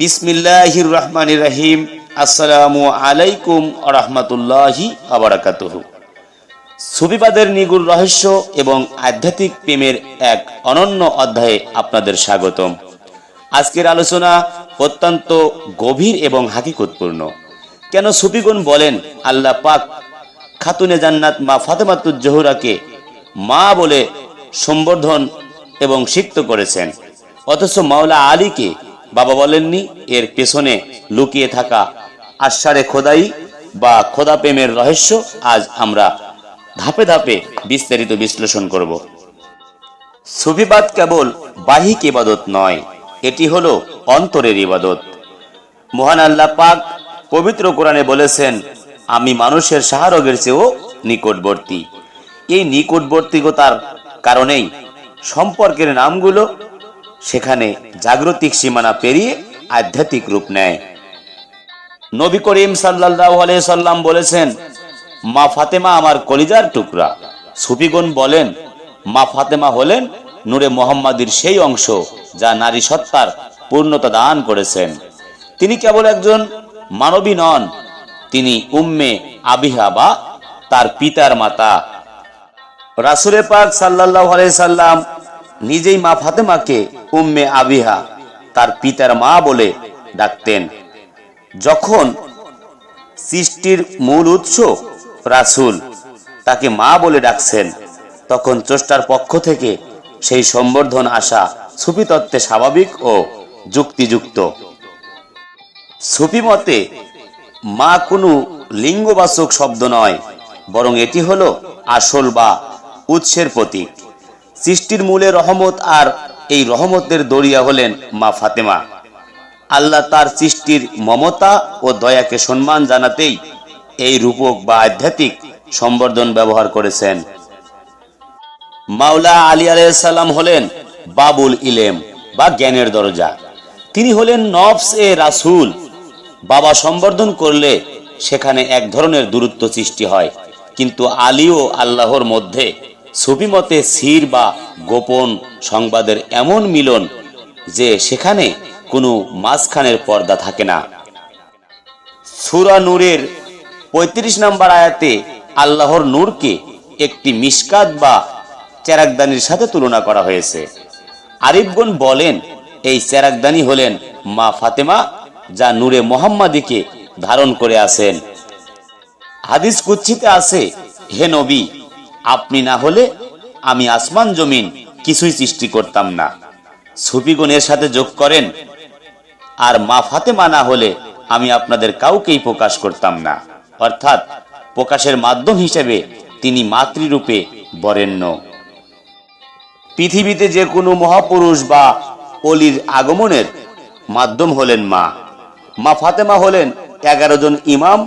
বিসমিল্লাহির রহমানির রহিম। আসসালামু আলাইকুম ওয়া রাহমাতুল্লাহি ওয়া বারাকাতুহু। সুফিবাদের নিগুড় রহস্য এবং আধ্যাত্মিক প্রেমের এক অনন্য অধ্যায়ে আপনাদের স্বাগতম। আজকের আলোচনা অত্যন্ত গভীর এবং হাকিকতপূর্ণ। কেন সুফিগণ বলেন আল্লাহ পাক খাতুনে জান্নাত মা ফাতেমাতুজ জোহরাকে মা বলে সম্বোধন এবং সিক্ত করেছেন, অথচ মাওলা আলীকে বাবা বলেননি? এর পেছনে লুকিয়ে থাকা আশারে খোদাই বা খোদা প্রেমের রহস্য আজ আমরা ধাপে ধাপে বিস্তারিত বিশ্লেষণ করব। সুফিবাদ কেবল বাহ্যিক ইবাদত নয়, এটি হলো অন্তরের ইবাদত। মহান আল্লাহ পাক পবিত্র কোরআনে বলেছেন, আমি মানুষের শাহরগের চেয়েও নিকটবর্তী। এই নিকটবর্তীতার কারণেই সম্পর্কের নামগুলো সেখানে জাগতিক সীমানা পেরিয়ে আধ্যাত্মিক রূপ নেয়। নবী করিম সাল্লাল্লাহু আলাইহি সাল্লাম বলেছেন, মা ফাতেমা আমার কলিজার টুকরা। সুফিগণ বলেন, মা ফাতেমা হলেন নূরে মুহাম্মাদীর সেই অংশ যা নারী সত্তার পূর্ণতা দান করেছেন। তিনি কেবল একজন মানবী নন, তিনি উম্মে আবিহা বা তার পিতার মাতা। রাসূল পাক সাল্লাল্লাহু আলাইহি সাল্লাম নিজেই মা ফাতেমাকে উম্মে আবিহা, তার পিতার মা বলে ডাকতেন। যখন সৃষ্টির মূল উৎস রাসূল তাকে মা বলে ডাকছেন, তখন স্রষ্টার পক্ষ থেকে সেই সম্বর্ধন আসা সুফি তত্ত্বে স্বাভাবিক ও যুক্তিযুক্ত। সুফি মতে মা কোনো লিঙ্গবাচক শব্দ নয়, বরং এটি হলো আসল বা উৎসের প্রতীক। সৃষ্টির মূলে রহমত, আর এই রহমতের দরিয়া হলেন মা ফাতেমা। আল্লাহ তার সৃষ্টির মমতা ও দয়াকে সম্মান জানাতেই এই রূপক বা আধ্যাত্মিক সম্বর্ধন ব্যবহার করেছেন। মাওলা আলী আলাইহিস সালাম হলেন বাবুল ইলেম বা জ্ঞানের দরজা। তিনি হলেন নফস এ রাসূল। বাবা সম্বর্ধন করলে সেখানে এক ধরনের দূরত্ব সৃষ্টি হয়, কিন্তু আলী ও আল্লাহর মধ্যে সুফি মতে সির বা গোপন সংবাদের এমন মিলন যে সেখানে কোনো মাঝখানের পর্দা থাকে না। সূরা নূরের ৩৫ নম্বর আয়াতে আল্লাহর নূরকে একটি মিশকাত বা চেরাগদানির সাথে তুলনা করা হয়েছে। আরিফগণ বলেন, এই চেরাগদানি হলেন মা ফাতেমা, যা নূরে মুহাম্মাদীকে ধারণ করে আছেন। হাদিস কুদসিতে আছে, হে নবী, আপনি না হলে আমি আসমান জমিন কিছুই সৃষ্টি করতাম না। সুফিগণ এর সাথে যোগ করেন, আর মা ফাতেমা না হলে আমি আপনাদের কাউকেই প্রকাশ করতাম না। অর্থাৎ প্রকাশের মাধ্যম হিসেবে তিনি মাতৃরূপে বরেণ্য। পৃথিবীতে যে কোনো মহাপুরুষ বা অলির আগমনের মাধ্যম হলেন মা। মা ফাতেমা হলেন 11 জন ইমাম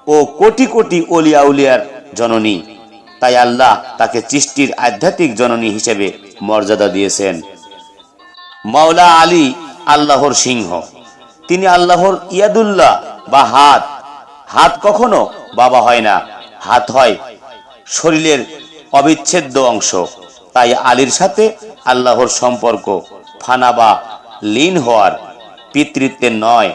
ও কোটি কোটি অলি আউলিয়ার জননী। তাই আল্লাহ তাকে সৃষ্টির আধ্যাত্মিক জননী হিসেবে মর্যাদা দিয়েছেন। মাওলা আলী আল্লাহর সিংহ। তিনি আল্লাহর ইয়াদুল্লাহ বা হাত। হাত কখনো বাবা হয় না, হাত হয় শরীরের অবিচ্ছেদ্য অংশ। তাই আলীর সাথে আল্লাহর সম্পর্ক ফানা বা লীন হওয়ার, পিতৃত্বের নয়।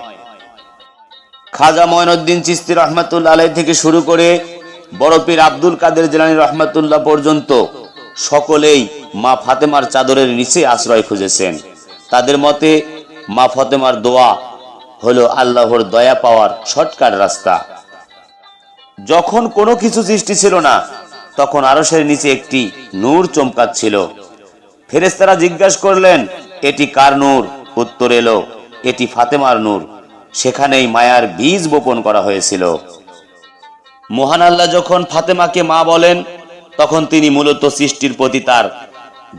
খাজা মঈনুদ্দিন চিশতি রহমাতুল্লাহ আলাইহি থেকে শুরু করে বড় পীর আব্দুল কাদের জিলানী রহমাতুল্লাহ পর্যন্ত সকলেই মা ফাতেমার চাদরের নিচে আশ্রয় খুঁজেছেন। তাদের মতে মা ফাতেমার দোয়া হলো আল্লাহর দয়া পাওয়ার শর্টকাট রাস্তা। যখন কোনো কিছু সৃষ্টি ছিল না, তখন আরশের নিচে একটি নূর চমকাচ্ছিল। ফেরেশতারা জিজ্ঞাসা করলেন, এটি কার নূর? উত্তর এলো, এটি ফাতেমার নূর। সেখানেই মায়ার বীজ বপন করা হয়েছিল। মহান আল্লাহ যখন ফাতেমাকে মা বলেন, তখন তিনি মূলত সৃষ্টির প্রতি তার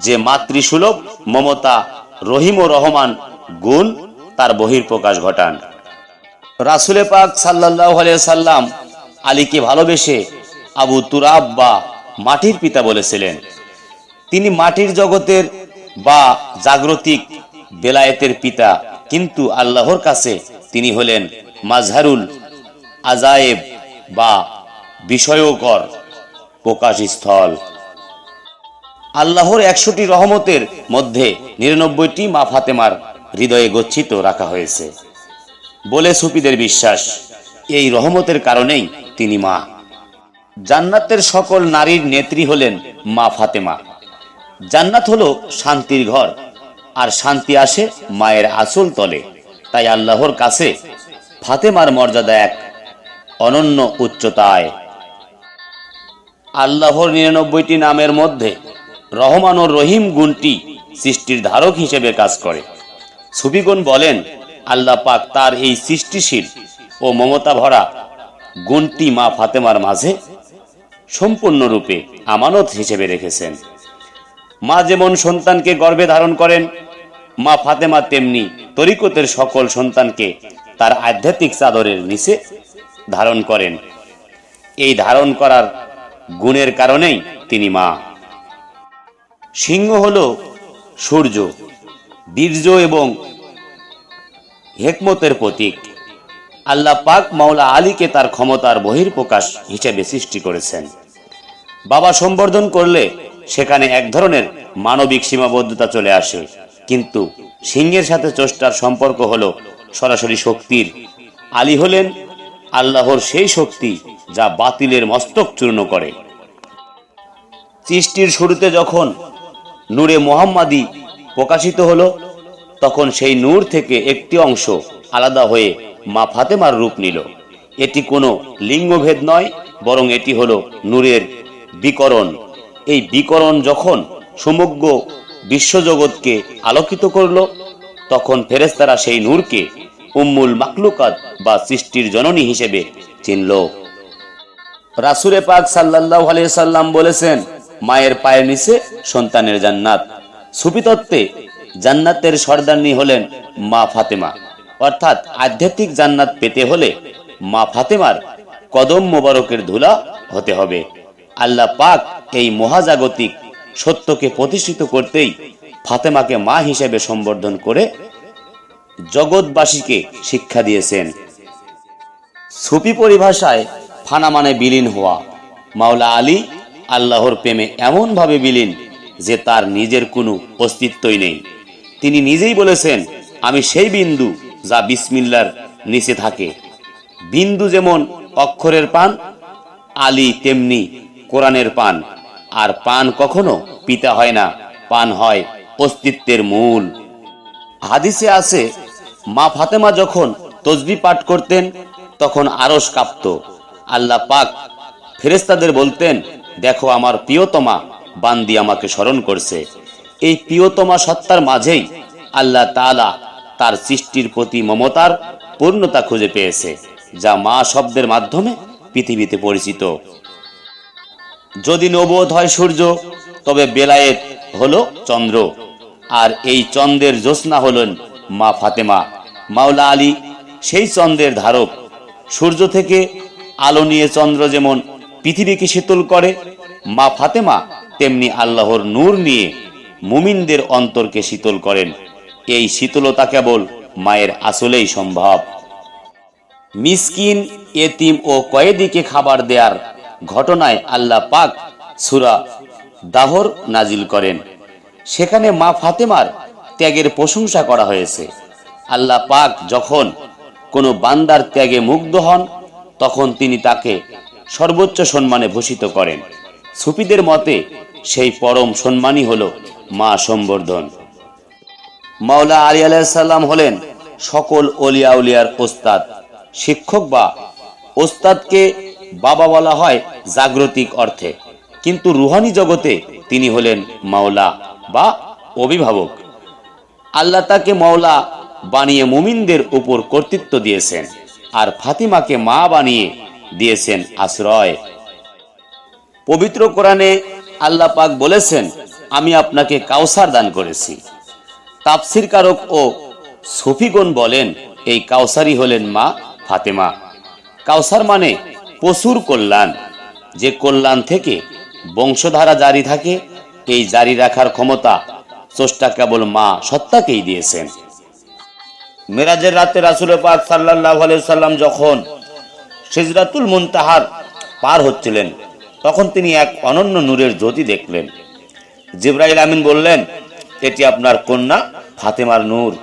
যে মাতৃসুলভ মমতা, রহিম ও রহমান গুণ, তার বহিঃপ্রকাশ ঘটান। রাসূল পাক সাল্লাল্লাহু আলাইহি সাল্লাম আলীকে ভালোবেসে আবু তুরাব বা মাটির পিতা বলেছিলেন। তিনি মাটির জগতের বা জাগতিক বেলায়েতের পিতা, কিন্তু আল্লাহর কাছে তিনি হলেন মাজহারুল আজায়েব বা বিস্ময়কর প্রকাশস্থল। আল্লাহর 100টি রহমতের মধ্যে 99টি মা ফাতেমার হৃদয়ে গচ্ছিত রাখা হয়েছে বলে সুফিদের বিশ্বাস। এই রহমতের কারণেই তিনি মা। জান্নাতের সকল নারীর নেত্রী হলেন মা ফাতেমা। জান্নাত হলো শান্তির ঘর, আর শান্তি আসে মায়ের আঁচল তলে। তাই আল্লাহর কাছে ফাতেমার মর্যাদা এক অনন্য উচ্চতায়। আল্লাহর 99টি নামের মধ্যে রহমান ও রহিম গুণটি সৃষ্টির ধারক হিসেবে কাজ করে। সুফিগণ বলেন, আল্লাহ পাক তার এই সৃষ্টিশীল ও মমতা ভরা গুণটি মা ফাতেমার মাঝে সম্পূর্ণরূপে আমানত হিসেবে রেখেছেন। মা যেমন সন্তানকে গর্ভে ধারণ করেন, মা ফাতেমা তেমনি তরিকতের সকল সন্তানকে তার আধ্যাত্মিক চাদরের নিচে ধারণ করেন। এই ধারণ করার গুণের কারণেই তিনি মা। সিংহ হল সূর্য, বীর্য এবং হেকমতের প্রতীক। আল্লাহ পাক মাওলা আলীকে তার ক্ষমতার বহির্প্রকাশ হিসেবে সৃষ্টি করেছেন। বাবা সম্বর্ধন করলে সেখানে এক ধরনের মানবিক সীমাবদ্ধতা চলে আসে, কিন্তু সিংহের সাথে চষ্টার সম্পর্ক হলো সরাসরি শক্তির। আলী হলেন আল্লাহর সেই শক্তি যা বাতিলের মস্তক চূর্ণ করে। সৃষ্টির শুরুতে যখন নূরে মুহাম্মাদি প্রকাশিত হলো, তখন সেই নূর থেকে একটি অংশ আলাদা হয়ে মা ফাতেমার রূপ নিল। এটি কোনো লিঙ্গভেদ নয়, বরং এটি হলো নূরের বিকরণ। এই বিকরণ যখন সমগ্র বিশ্বজগৎকে আলোকিত করল, তখন ফেরেশতারা সেই নূরকে উম্মুল মাকলুকাত বা সৃষ্টির জননী হিসেবে চিনল। রাসূলে পাক সাল্লাল্লাহু আলাইহি সাল্লাম বলেছেন, মায়ের পায়ের নিচে সন্তানের জান্নাত। সুফি তত্ত্বে জান্নাতের সর্দারনী হলেন মা ফাতেমা। অর্থাৎ আধ্যাত্মিক জান্নাত পেতে হলে মা ফাতেমার কদম মোবারকের ধুলা হতে হবে। আল্লাহ পাক এই মহাজাগতিক সত্যকে প্রতিষ্ঠিত করতেই ফাতেমাকে মা হিসেবে সম্বোধন করে জগৎবাসীকে শিক্ষা দিয়েছেন। সুফি পরিভাষায় ফানা মানে বিলীন হওয়া। মাওলা আলী আল্লাহর প্রেমে এমনভাবে বিলীন যে তার নিজের কোনো অস্তিত্বই নেই। তিনি নিজেই বলেছেন, আমি সেই বিন্দু যা বিসমিল্লার নিচে থাকে। বিন্দু যেমন অক্ষরের পান, আলী তেমনি কোরআনের পান। আর পান কখনো পিতা হয় না, পান হয় অস্তিত্বের মূল। হাদিসে আছে, মা ফাতেমা যখন তসবিহ পাঠ করতেন তখন আরশ কাঁপত। আল্লাহ পাক ফেরেশতাদের বলতেন, দেখো আমার প্রিয়তমা বান্দি আমাকে স্মরণ করছে। এই প্রিয়তমা সত্তার মাঝেই আল্লাহ তাআলা তার সৃষ্টির প্রতি মমতার পূর্ণতা খুঁজে পেয়েছে, যা মা শব্দের মাধ্যমে পৃথিবীতে পরিচিত। যদি নবুয়ত হয় সূর্য, তবে বেলায়েত হলো চন্দ্র, আর এই চন্দ্রের জ্যোৎস্না হলেন মা ফাতেমা। মাওলা আলী সেই চন্দ্রের ধারক। সূর্য থেকে আলো নিয়ে চন্দ্র যেমন পৃথিবীকে শীতল করে, মা ফাতেমা তেমনি আল্লাহর নূর নিয়ে মুমিনদের অন্তরকে শীতল করেন। এই শীতলতা কেবল মায়ের আঁচলেই সম্ভব। মিসকিন, এতিম ও কয়েদিকে খাবার দেওয়ার ঘটনায় আল্লাহ পাক সূরা দাহর নাজিল করেন। সেখানে মা ফাতেমার ত্যাগের প্রশংসা করা হয়েছে। আল্লাহ পাক যখন কোনো বান্দার ত্যাগে মুগ্ধ হন, তখন তিনি তাকে সর্বোচ্চ সম্মানে ভূষিত করেন। সুফিদের মতে সেই পরম সম্মানই হলো মা সম্বর্ধন। মাওলা আলী আলাইহিস সালাম হলেন সকল ওলিয়া উলিয়ার ওস্তাদ। শিক্ষক বা ওস্তাদকে বাবা বলা হয় জাগতিক অর্থে, কিন্তু রুহানি জগতে তিনি হলেন মাওলা বা অভিভাবক। আল্লাহ তাকে মাওলা বানিয়ে মুমিনদের উপর কর্তৃত্ব দিয়েছেন, আর ফাতিমাকে মা বানিয়ে দিয়েছেন আশ্রয়। পবিত্র কোরআনে আল্লাহ পাক বলেছেন, আমি আপনাকে কাউসার দান করেছি। তাফসীরকারক ও সুফিগণ বলেন, এই কাউসারই হলেন মা ফাতেমা। কাউসার মানে প্রচুর কল্যাণ, যে কল্যাণ থেকে বংশধারা জারি থাকে। এই জারি রাখার ক্ষমতা স্রষ্টা কেবল মা সত্তাকেই দিয়েছেন। মেরাজের রাতে রাসূল পাক সাল্লাল্লাহু আলাইহি সাল্লাম যখন সিদরাতুল মুনতাহার পার হচ্ছিলেন, তখন তিনি এক অনন্য নূরের জ্যোতি দেখলেন। জিবরাইল আমিন বললেন, এটি আপনার কন্যা ফাতেমার নূর।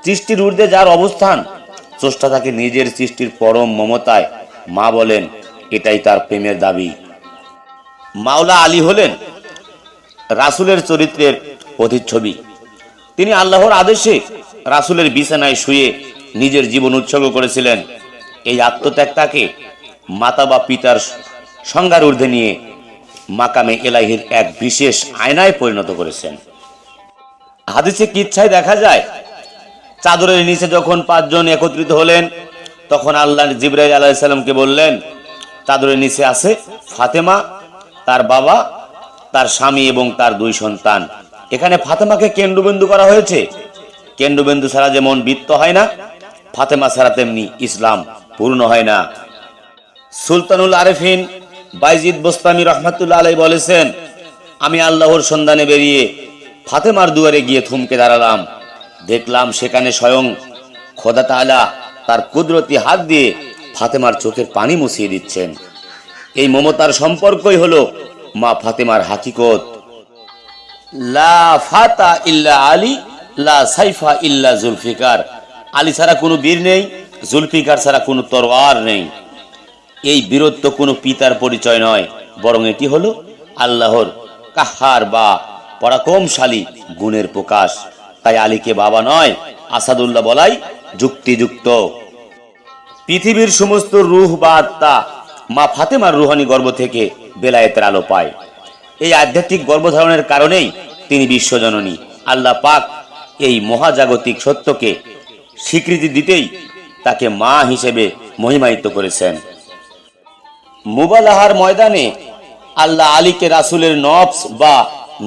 সৃষ্টির ঊর্ধ্বে যার অবস্থান, স্রষ্টা তাকে নিজের সৃষ্টির পরম মমতায় মা বলেন, এটাই তার প্রেমের দাবি। মাওলা আলী হলেন রাসূলের চরিত্রের প্রতিচ্ছবি। তিনি আল্লাহর আদেশে রাসূলের বিছানায় শুয়ে নিজের জীবন উৎসর্গ করেছিলেন। এই আত্মত্যাগ তাকে মাতা বা পিতার সংজ্ঞার ঊর্ধ্বে নিয়ে মাকামে এলাহির এক বিশেষ আয়নায় পরিণত করেছেন। হাদিসে কিচ্ছায় দেখা যায়, চাদরের নিচে যখন 5 জন একত্রিত হলেন, তখন আল্লাহ জিবরাইল আলাইহিস সালামকে বললেন, চাদরের নিচে আছে ফাতেমা, তার বাবা, তার স্বামী এবং তার 2 সন্তান। এখানে ফাতেমাকে কেন্দ্রবিন্দু করা হয়েছে। কেন্দ্রবিন্দু ছাড়া যেমন বৃত্ত হয় না, ফাতেমা ছাড়া তেমনি ইসলাম পূর্ণ হয় না। সুলতানুল আরেফিন বাইজিদ বোস্তামি রহমাতুল্লাহ আলাইহি বলেছেন, আমি আল্লাহর সন্ধানে বেরিয়ে ফাতেমার দুয়ারে গিয়ে থমকে দাঁড়ালাম। দেখলাম সেখানে স্বয়ং খোদা তাআলা তার কুদরতি হাত দিয়ে ফাতেমার চোখের পানি মুছিয়ে দিচ্ছেন। এই মমতার সম্পর্কই হলো মা ফাতেমার হাকিকত। লা ফাতা ইল্লা আলী, লা সাইফা ইল্লা জুলফিকার। আলী ছাড়া কোনো বীর নেই, জুলফিকার ছাড়া কোনো তরোয়ার নেই। এই বীরত্ব কোনো পিতার পরিচয় নয়, বরং এটি হলো আল্লাহর কাহার বা পরাক্রমশালী গুণের প্রকাশ। তাই আলীকে বাবা নয়, আসাদুল্লাহ বলাই যুক্তিযুক্ত। পৃথিবীর সমস্ত রূহ বা আত্মা মা ফাতেমার রুহানি গর্ভ থেকে বেলায়েতের আলো পায়। এই আধ্যাত্মিক গর্ভধারণের কারণেই তিনি বিশ্বজননী। আল্লাহ পাক এই মহাজাগতিক সত্যকে স্বীকৃতি দিতেই তাকে মা হিসেবে মহিমায়িত করেছেন। মুবালাহার ময়দানে আল্লাহ আলীকে রাসূলের নফস বা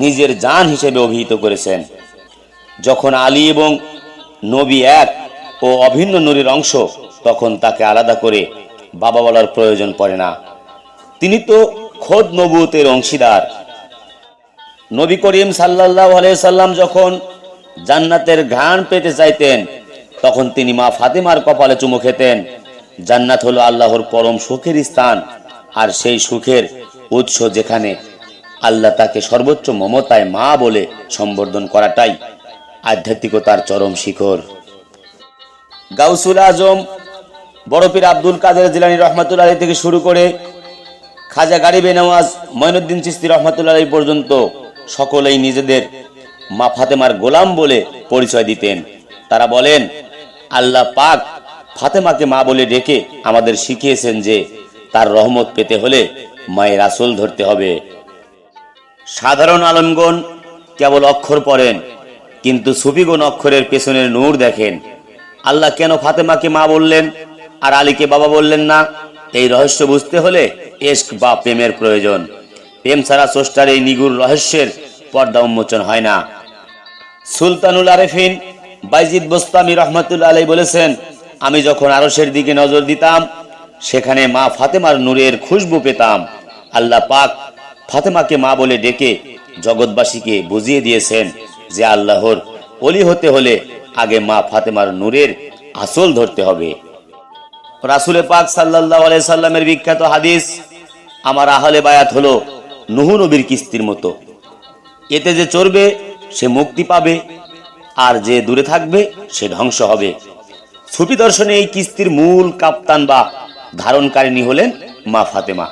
নিজের জান হিসেবে অভিহিত করেছেন। যখন আলী এবং নবী এক ও অভিন্ন নূরের অংশ, তখন তাকে আলাদা করে বাবা বলার প্রয়োজন পড়ে না। তিনি তো খোদ নবুয়তের অংশীদার। নবী করিম সাল্লাল্লাহু আলাইহি সাল্লাম যখন জান্নাতের ঘ্রাণ পেতে চাইতেন, তখন তিনি মা ফাতেমার কপালে চুমু খেতেন। জান্নাত হলো আল্লাহর পরম সুখের স্থান, আর সেই সুখের উৎস যেখানে আল্লাহ তাকে সর্বোচ্চ মমতায় মা বলে সম্বোধন করাটাই আধ্যাত্মিকতার চরম শিখর। গাউসুল আজম বড় পীর আব্দুল কাদের জিলানী রহমাতুল্লাহ আলাইহি থেকে শুরু করে খাজা গারিবে নওয়াজ মঈনুদ্দিন চিশতি রহমাতুল্লাহ আলাইহি পর্যন্ত সকলেই নিজেদের মা ফাতেমার গোলাম বলে পরিচয় দিতেন। তারা বলেন, আল্লাহ পাক ফাতেমাকে মা বলে ডেকে আমাদের শিখিয়েছেন যে তার রহমত পেতে হলে মায়ের আঁচল ধরতে হবে। সাধারণ আলেমগণ কেবল অক্ষর পড়েন, কিন্তু সুফিগণ অক্ষরের পেছনের নূর দেখেন। আল্লাহ কেন ফাতেমাকে মা বললেন আর আলীকে বাবা বললেন না? এই রহস্য বুঝতে হলে ইশক বা প্রেমের প্রয়োজন। প্রেম ছাড়া স্রষ্টার এই নিগুড় রহস্যের পর্দা উন্মোচন হয় না। সুলতানুল আরেফিন বাইজিদ বোস্তামি রহমাতুল্লাহ আলাইহি বলেছেন, আমি যখন আরশের দিকে নজর দিতাম, সেখানে মা ফাতেমার নূরের খুশবু পেতাম। আল্লাহ পাক ফাতেমাকে মা বলে ডেকে জগৎবাসীকে বুঝিয়ে দিয়েছেন যে আল্লাহর ওলি হতে হলে আগে মা ফাতেমার নূরের আঁচল ধরতে হবে। রাসূল পাক সাল্লাল্লাহু আলাইহি সাল্লামের বিখ্যাত হাদিস, আমার আহলে বায়াত হলো নূহ নবীর কিস্তির মতো। এতে যে চড়বে সে মুক্তি পাবে, আর যে দূরে থাকবে সে ধ্বংস হবে। সুফি দর্শনে এই কিস্তির মূল কাপ্তান বা ধারণকারিণী হলেন মা ফাতেমা।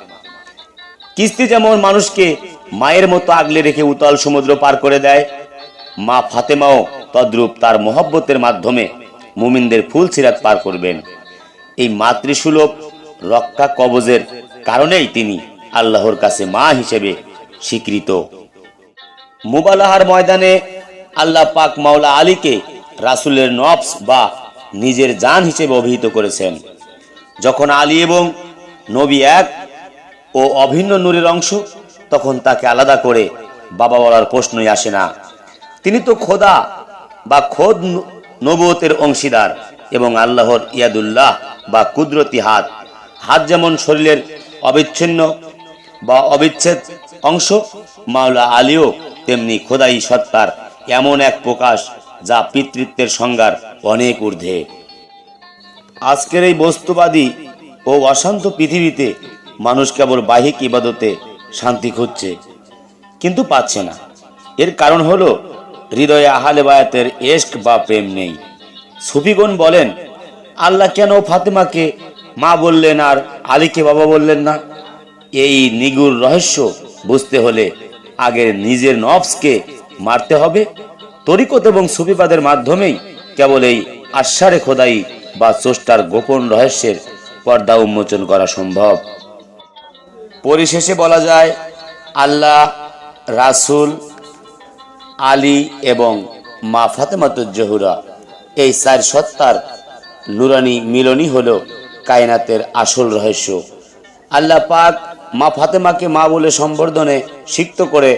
কিস্তি যেমন মানুষকে মায়ের মতো আগলে রেখে উতল সমুদ্র পার করে দেয়, মা ফাতেমাও তদ্রূপ তার মহব্বতের মাধ্যমে মুমিনদের ফুল সিরাত পার করবেন। এই মাতৃসুলভ রক্ষা কবজের কারণেই তিনি আল্লাহর কাছে মা হিসেবে স্বীকৃত। মুবালাহার ময়দানে আল্লাহ পাক মাওলা আলীকে রাসূলের নফস বা নিজের জান হিসেবে অভিহিত করেছেন। যখন আলী এবং নবী এক ও অভিন্ন নূরের অংশ, তখন তাকে আলাদা করে বাবা বলার প্রশ্নই আসে না। তিনি তো খোদা বা খোদ নবুয়তের অংশীদার এবং আল্লাহর ইয়াদুল্লাহ বা কুদরতি হাত। হাত যেমন শরীরের অবিচ্ছিন্ন বা অবিচ্ছেদ অংশ, মাওলা আলীও তেমনি খোদাই সত্তার এমন এক প্রকাশ যা পিতৃত্বের সংজ্ঞার অনেক ঊর্ধ্বে। আজকের এই বস্তুবাদী ও অশান্ত পৃথিবীতে মানুষ কেবল বাহ্যিক ইবাদতে শান্তি খুঁজছে, কিন্তু পাচ্ছে না। এর কারণ হলো হৃদয়ে আহলে বায়াতের ইশক বা প্রেম নেই। সুফিগণ বলেন, আল্লাহ কেন ফাতেমাকে মা বললেন আর আলীকে বাবা বললেন না? এই নিগুড় রহস্য বুঝতে হলে আগে নিজের নফসকে মারতে হবে। তরিকত এবং সুফিবাদের মাধ্যমেই কেবল এই আশারে খোদাই বা স্রষ্টার গোপন রহস্যের পর্দা উন্মোচন করা সম্ভব। পরিশেষে বলা যায়, আল্লাহ, রাসূল, আলী এবং মা ফাতেমাতুজ জোহরা, এই চার সত্তার নুরানি মিলনই হলো কায়নাতের আসল রহস্য। আল্লাহ পাক মা ফাতেমাকে মা বলে সম্বোধনে সিক্ত করে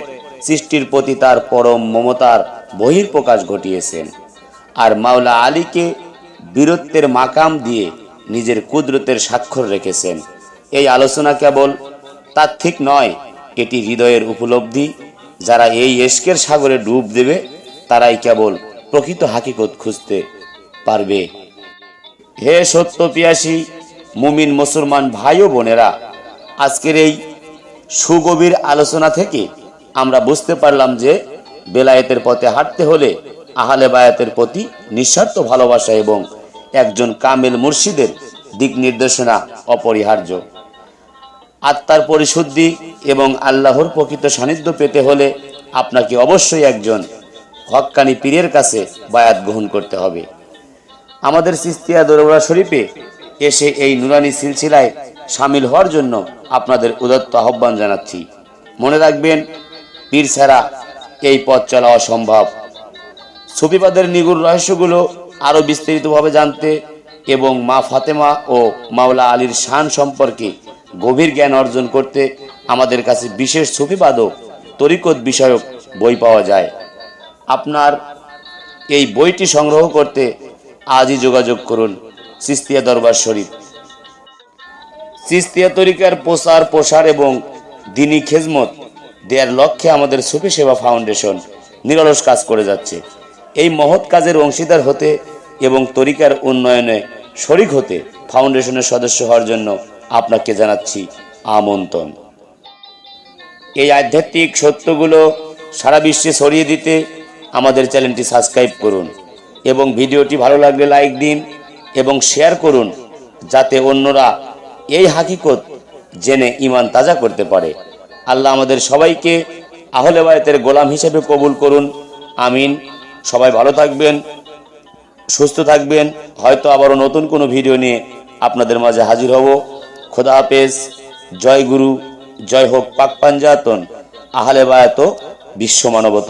সৃষ্টির প্রতি তার পরম মমতার বহিঃপ্রকাশ ঘটিয়েছেন, আর মাওলা আলীকে বীরত্বের মাকাম দিয়ে নিজের কুদরতের স্বাক্ষর রেখেছেন। এই আলোচনা কেবল তাত্ত্বিক নয়, এটি হৃদয়ের উপলব্ধি। যারা এই এশকের সাগরে ডুব দেবে তারাই কেবল প্রকৃত হাকিকত খুঁজতে পারবে। হে সত্য পিয়াসী মুমিন মুসলমান ভাই ও বোনেরা, আজকের এই সুগভীর আলোচনা থেকে আমরা বুঝতে পারলাম যে বেলায়েতের পথে হাঁটতে হলে আহলে বায়াতের প্রতি নিঃস্বার্থ ভালোবাসা এবং একজন কামেল মুর্শিদের দিক নির্দেশনা অপরিহার্য। আত্মার পরিশুদ্ধি এবং আল্লাহর প্রকৃত সান্নিধ্য পেতে হলে আপনাকে অবশ্যই একজন হক্কানি পীরের কাছে বায়াত গ্রহণ করতে হবে। আমাদের চিশতিয়া দরবার শরীফে এসে এই নুরানি সিলসিলায় শামিল হওয়ার জন্য আপনাদের উদাত্ত আহ্বান জানাচ্ছি। মনে রাখবেন, পীর ছাড়া এই পথ চলা অসম্ভব। সুফিবাদের নিগুড় রহস্যগুলো আরও বিস্তারিতভাবে জানতে এবং মা ফাতেমা ও মাওলা আলীর শান সম্পর্কে গভীর জ্ঞান অর্জন করতে আমাদের কাছে বিশেষ সুফিবাদ ও তরিকত বিষয়ক বই পাওয়া যায়। আপনার এই বইটি সংগ্রহ করতে আজই যোগাযোগ করুন চিশতিয়া দরবার শরীফ। চিশতিয়া তরিকার প্রসার এবং দ্বীনি খেজমত দেওয়ার লক্ষ্যে আমাদের সুফি সেবা ফাউন্ডেশন নিরলস কাজ করে যাচ্ছে। এই মহৎ কাজের অংশীদার হতে এবং তরিকার উন্নয়নে শরিক হতে ফাউন্ডেশনের সদস্য হওয়ার জন্য আপনাকে জানাচ্ছি আমন্ত্রণ। এই আধ্যাত্মিক সত্যগুলো সারা বিশ্বে ছড়িয়ে দিতে আমাদের চ্যানেলটি সাবস্ক্রাইব করুন এবং ভিডিওটি ভালো লাগলে লাইক দিন এবং শেয়ার করুন, যাতে অন্যরা এই হাকিকত জেনে ঈমান তাজা করতে পারে। আল্লাহ আমাদের সবাইকে আহলে বায়াতের গোলাম হিসেবে কবুল করুন, আমিন। সবাই ভালো থাকবেন, সুস্থ থাকবেন। হয়তো আবারও নতুন কোনো ভিডিও নিয়ে আপনাদের মাঝে হাজির হব। খোদা হাফেজ। জয় গুরু, জয় হোক পাক পাঞ্জাতন, আহলে বায়াত ও বিশ্ব মানবতা।